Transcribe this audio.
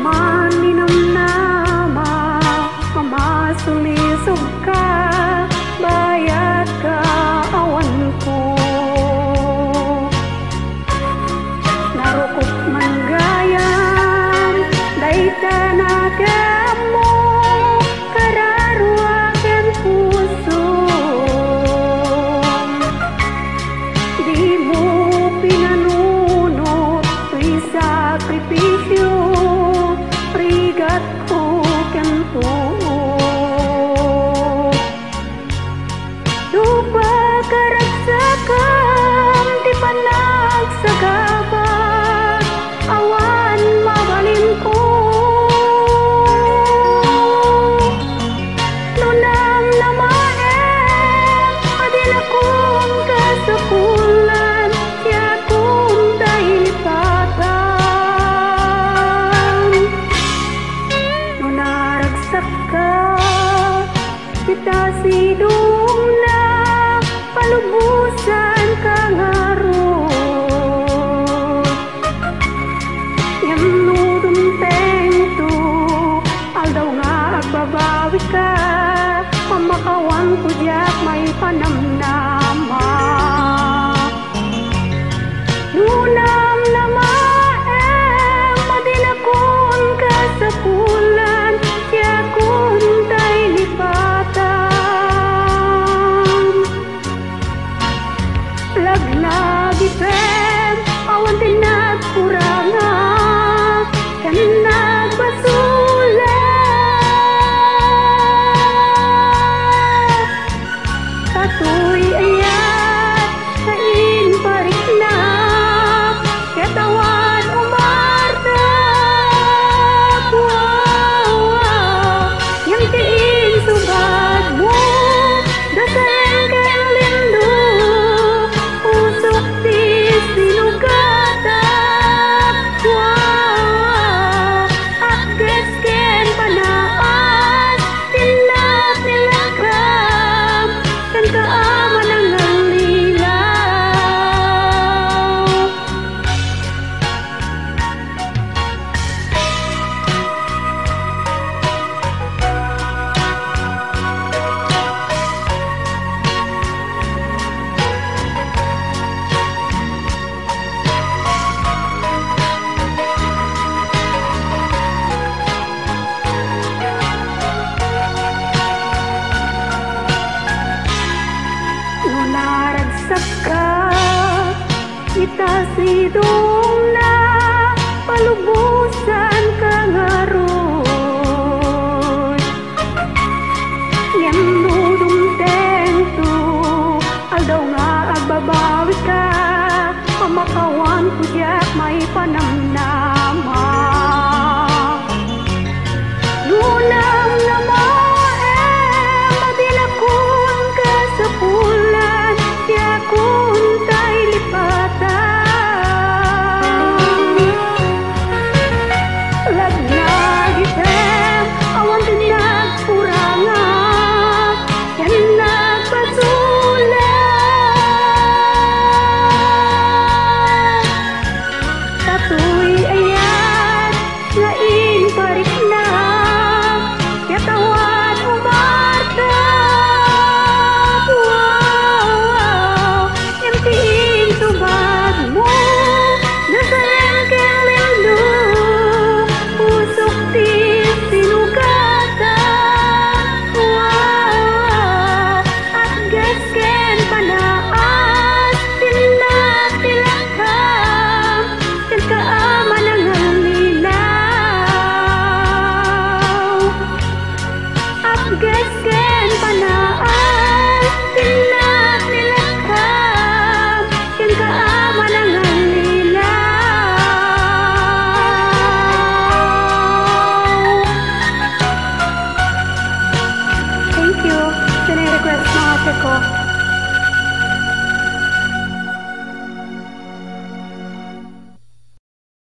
man ninamnama, mamasulisog ka, bayat ka awan ko. Narukot man gayam, dayta na mo, kararwa ken puso. Di mo pinanunot, tuy sakripisyo, rigat ko ken tuo. Dupa karagsakam, di pa nagsagabag, awan mabalin ko. Nunam namaem, adin akong kasapulan, siya kong dailipatan. Nunaragsak ka, kita sidong na, palubusan ka ngarot. Ngem nudumpeng tu, aldaw nga agbabawi ka, pamakawan ko diyak may panamnama. Nunam namaem, adin akong kasapulan, siya kong dailipatan. Laglagi pem, awan din nagkuranga, kan nagbasulat. Katoy ayat, kain parik na, katawan umartap. Yang tiin subad mo, dasal kang lindo, usok di sinugatan. At gesken panaas, tinap nilakam, kan kaaman ang lilaw. Nunaragsak ka, kita sidong na, palubusan ka ngarot. Ngem nudumpeng tu, aldaw nga agbabawi ka, pamakawan ko diyak may panamnama. Nunam namaem, adin akong kasapulan, siya kong dailipatan. Lagnagi pem, awan din nagkuranga, yan nagbasulat. Katoy ayat, lain parik na, katawan umartap. Yang tiin subad mo, dasal kang lindo, usok di sinugatan. At gesken panaas, tinap nilakam, kan kaaman ang lilaw. At gesken panaas, tinap nilakam, kan kaaman ang lilaw. Thank you. Sini request mga ate ko.